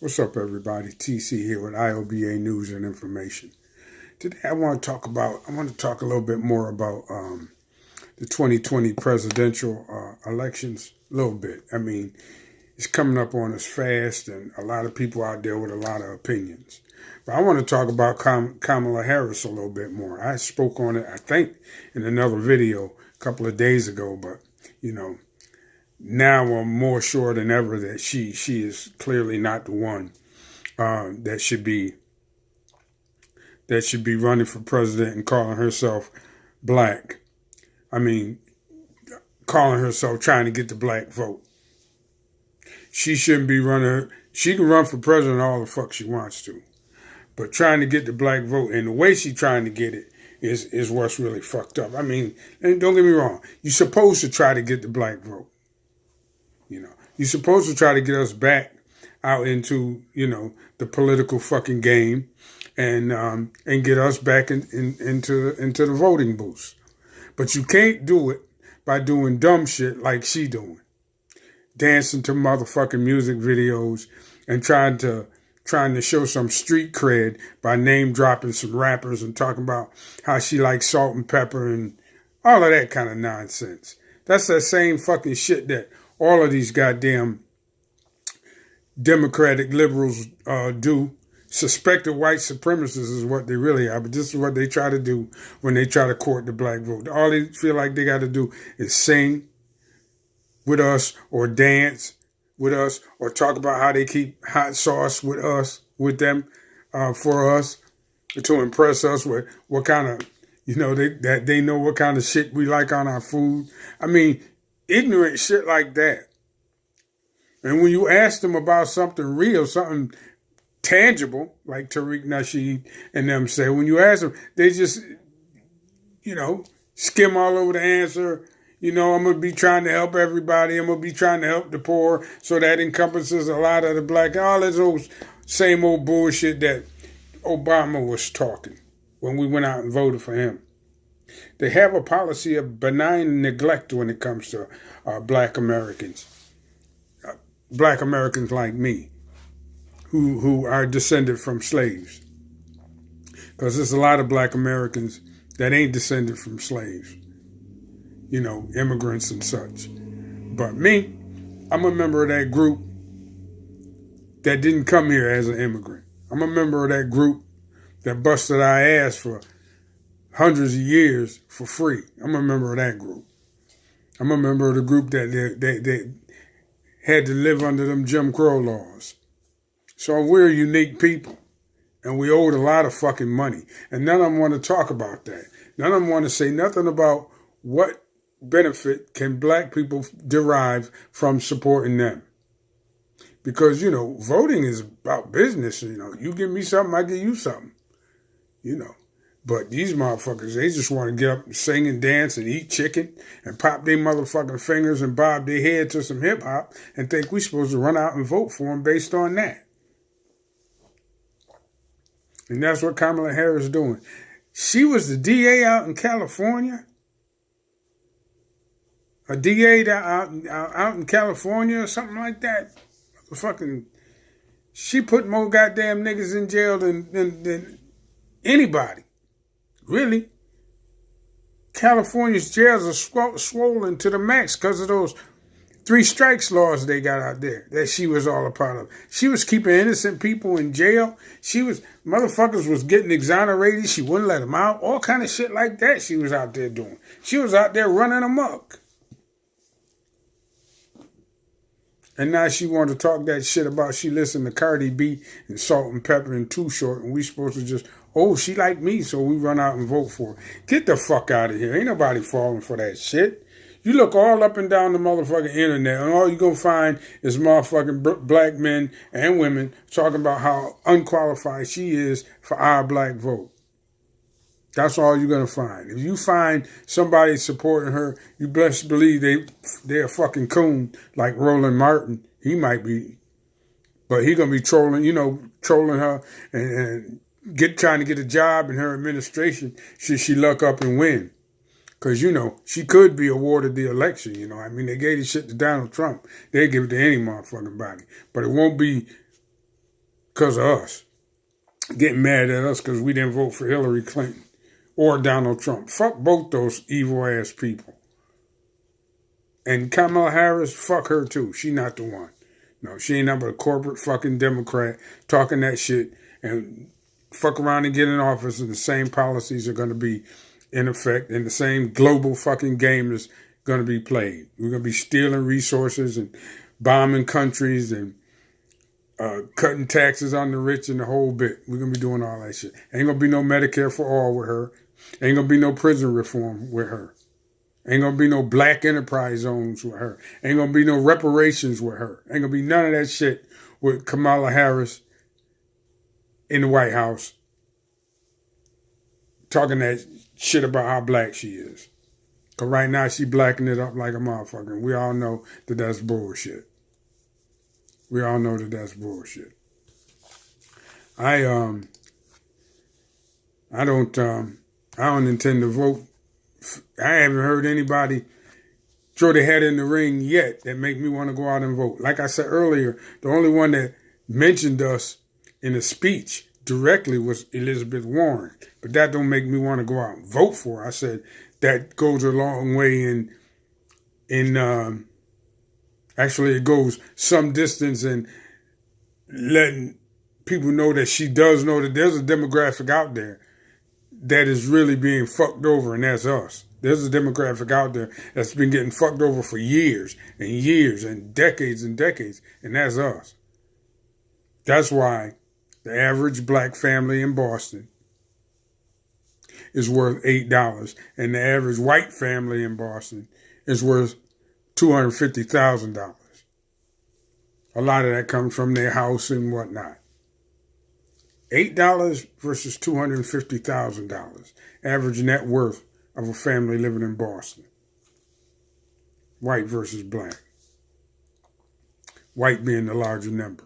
What's up, everybody? TC here with IOBA News and Information. Today, I want to talk a little bit more about the 2020 presidential elections. A little bit. I mean, it's coming up on us fast, and a lot of people out there with a lot of opinions. But I want to talk about Kamala Harris a little bit more. I spoke on it, I think, in another video a couple of days ago, but now I'm more sure than ever that she is clearly not the one that should be running for president and calling herself black. I mean, calling herself trying to get the black vote. She shouldn't be running. She can run for president all the fuck she wants to, but trying to get the black vote and the way she's trying to get it is what's really fucked up. I mean, and don't get me wrong, you're supposed to try to get the black vote. You're supposed to try to get us back out into, the political fucking game and get us back into the voting booths. But you can't do it by doing dumb shit like she doing. Dancing to motherfucking music videos and trying to show some street cred by name dropping some rappers and talking about how she likes salt and pepper and all of that kind of nonsense. That's that same fucking shit that all of these goddamn Democratic liberals do. Suspected white supremacists is what they really are, but this is what they try to do when they try to court the black vote. All they feel like they got to do is sing with us or dance with us or talk about how they keep hot sauce with them for us to impress us with what kind of, they know what kind of shit we like on our food. I mean, ignorant shit like that. And when you ask them about something real, something tangible, like Tariq Nasheed and them say, when you ask them, they just, skim all over the answer. I'm going to be trying to help everybody. I'm going to be trying to help the poor. So that encompasses a lot of the black, all this old, same old bullshit that Obama was talking when we went out and voted for him. They have a policy of benign neglect when it comes to black Americans. Black Americans like me, who are descended from slaves. Because there's a lot of black Americans that ain't descended from slaves. Immigrants and such. But me, I'm a member of that group that didn't come here as an immigrant. I'm a member of that group that busted our ass for hundreds of years for free. I'm a member of that group. I'm a member of the group that they had to live under them Jim Crow laws. So we're unique people, and we owed a lot of fucking money. And none of them want to talk about that. None of them want to say nothing about what benefit can black people derive from supporting them. Because, voting is about business. You give me something, I give you something. But these motherfuckers, they just want to get up and sing and dance and eat chicken and pop their motherfucking fingers and bob their head to some hip hop and think we're supposed to run out and vote for them based on that. And that's what Kamala Harris is doing. She was the DA out in California. A DA out in California or something like that. She put more goddamn niggas in jail than anybody. Really. California's jails are swollen to the max because of those 3 strikes laws they got out there that she was all a part of. She was keeping innocent people in jail. Motherfuckers was getting exonerated. She wouldn't let them out. All kind of shit like that she was out there doing. She was out there running amok. And now she wanted to talk that shit about she listened to Cardi B and Salt and Pepper and Too Short, and we supposed to just, she like me, so we run out and vote for her. Get the fuck out of here. Ain't nobody falling for that shit. You look all up and down the motherfucking internet, and all you're going to find is motherfucking black men and women talking about how unqualified she is for our black vote. That's all you're going to find. If you find somebody supporting her, you best believe they're a fucking coon like Roland Martin. He might be. But he going to be trolling her and trying to get a job in her administration should she luck up and win. Because, she could be awarded the election, they gave this shit to Donald Trump. They give it to any motherfucking body. But it won't be because of us. Getting mad at us because we didn't vote for Hillary Clinton or Donald Trump. Fuck both those evil ass people. And Kamala Harris, fuck her too. She not the one. No, she ain't nothing but a corporate fucking Democrat talking that shit and fuck around and get in office, and the same policies are going to be in effect, and the same global fucking game is going to be played. We're going to be stealing resources and bombing countries and cutting taxes on the rich and the whole bit. We're going to be doing all that shit. Ain't going to be no Medicare for all with her. Ain't going to be no prison reform with her. Ain't going to be no black enterprise zones with her. Ain't going to be no reparations with her. Ain't going to be none of that shit with Kamala Harris in the White House talking that shit about how black she is. Because right now she blacking it up like a motherfucker. And we all know that that's bullshit. We all know that that's bullshit. I don't intend to vote. I haven't heard anybody throw their head in the ring yet that make me want to go out and vote. Like I said earlier, the only one that mentioned us in a speech directly was Elizabeth Warren. But that don't make me want to go out and vote for her. I said that goes a long way in actually it goes some distance in letting people know that she does know that there's a demographic out there that is really being fucked over, and that's us. There's a demographic out there that's been getting fucked over for years and years and decades, and that's us. That's why the average black family in Boston is worth $8, and the average white family in Boston is worth $250,000. A lot of that comes from their house and whatnot. $8 versus $250,000. Average net worth of a family living in Boston. White versus black. White being the larger number.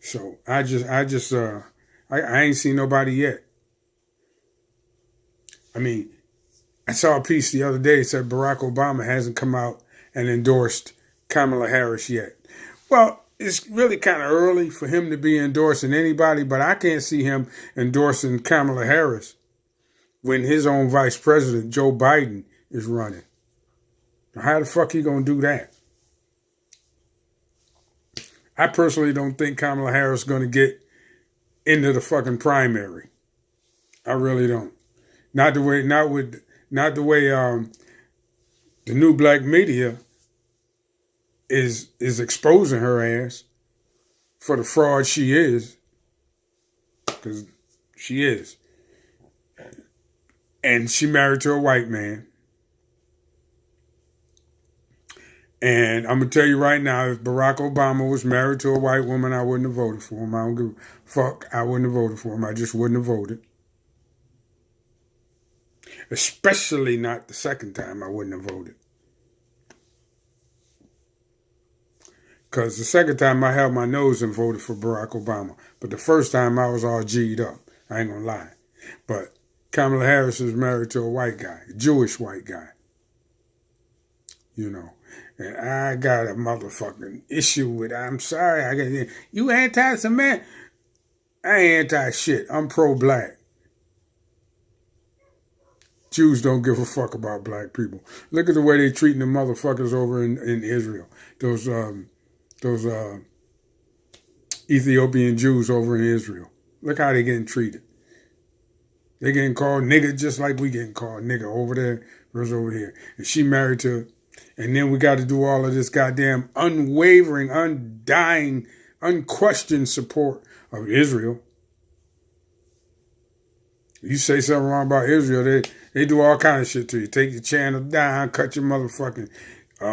So I ain't seen nobody yet. I mean, I saw a piece the other day that said Barack Obama hasn't come out and endorsed Kamala Harris yet. Well, it's really kind of early for him to be endorsing anybody, but I can't see him endorsing Kamala Harris when his own vice president, Joe Biden, is running. Now, how the fuck he gonna do that? I personally don't think Kamala Harris is gonna get into the fucking primary. I really don't. Not the way the new black media is exposing her ass for the fraud she is, because she is. And she married to a white man. And I'm going to tell you right now, if Barack Obama was married to a white woman, I wouldn't have voted for him. I don't give a fuck. I wouldn't have voted for him. I just wouldn't have voted. Especially not the second time I wouldn't have voted. Because the second time I held my nose and voted for Barack Obama. But the first time I was all G'd up. I ain't gonna lie. But Kamala Harris is married to a white guy, a Jewish white guy. You know. And I got a motherfucking issue with it. I'm sorry. You anti-Semitic? I ain't anti-shit. I'm pro-black. Jews don't give a fuck about black people. Look at the way they treating the motherfuckers over in Israel. Those Ethiopian Jews over in Israel. Look how they getting treated. They getting called nigga just like we getting called nigga over there versus over here. And she married to, and then we got to do all of this goddamn unwavering, undying, unquestioned support of Israel. You say something wrong about Israel, they do all kind of shit to you. Take your channel down, cut your motherfucking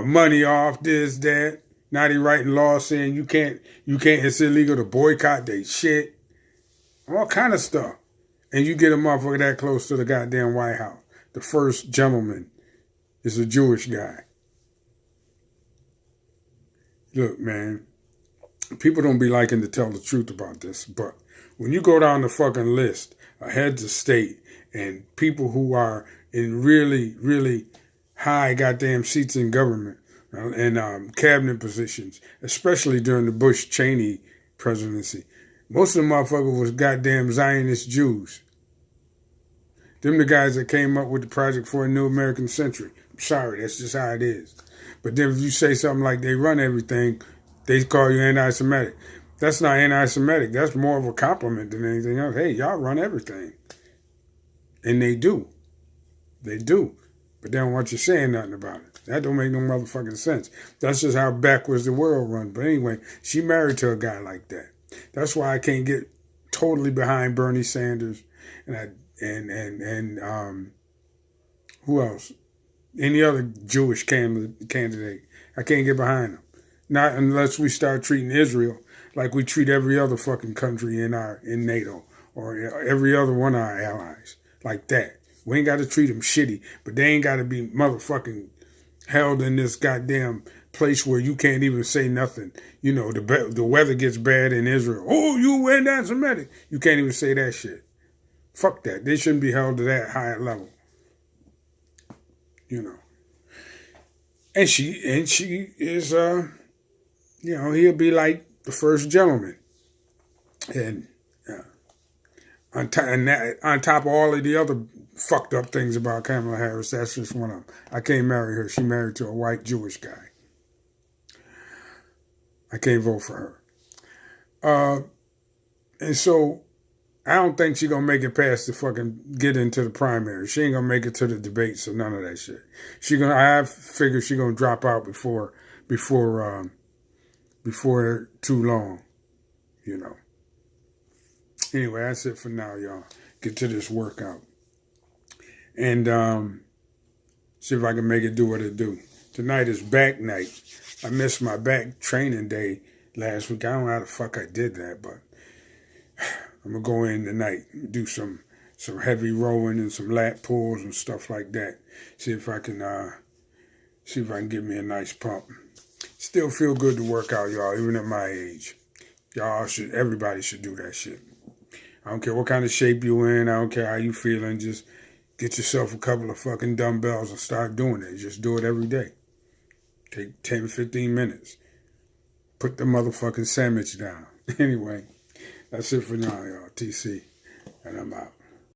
money off, this, that. Now they writing laws saying you can't, it's illegal to boycott their shit. All kind of stuff. And you get a motherfucker that close to the goddamn White House. The first gentleman is a Jewish guy. Look, man, people don't be liking to tell the truth about this, but when you go down the fucking list of heads of state and people who are in really, really high goddamn seats in government and cabinet positions, especially during the Bush-Cheney presidency. Most of the motherfuckers was goddamn Zionist Jews. Them the guys that came up with the project for a new American century. I'm sorry, that's just how it is. But then if you say something like they run everything, they call you anti-Semitic. That's not anti-Semitic. That's more of a compliment than anything else. Hey, y'all run everything. And they do. They do. But they don't want you saying nothing about it. That don't make no motherfucking sense. That's just how backwards the world runs. But anyway, she married to a guy like that. That's why I can't get totally behind Bernie Sanders and who else? Any other Jewish candidate. I can't get behind them. Not unless we start treating Israel like we treat every other fucking country in NATO or every other one of our allies. Like that. We ain't got to treat them shitty, but they ain't got to be motherfucking held in this goddamn place where you can't even say nothing. You know, the weather gets bad in Israel. Oh, you anti-Semitic. You can't even say that shit. Fuck that. They shouldn't be held to that higher level. You know. And she is, you know, he'll be like the first gentleman. And on top of all of the other fucked up things about Kamala Harris, that's just one of them. I can't marry her. She married to a white Jewish guy. I can't vote for her. And so I don't think she's going to make it past the fucking get into the primary. She ain't going to make it to the debates or none of that shit. I figure she's going to drop out before too long, you know. Anyway, that's it for now, y'all. Get to this workout. And see if I can make it do what it do. Tonight is back night. I missed my back training day last week. I don't know how the fuck I did that, but I'm going to go in tonight and do some heavy rowing and some lat pulls and stuff like that. See if I can get me a nice pump. Still feel good to work out, y'all, even at my age. Everybody should do that shit. I don't care what kind of shape you in. I don't care how you feeling. Just get yourself a couple of fucking dumbbells and start doing it. Just do it every day. Take 10, 15 minutes. Put the motherfucking sandwich down. Anyway, that's it for now, y'all. TC, and I'm out.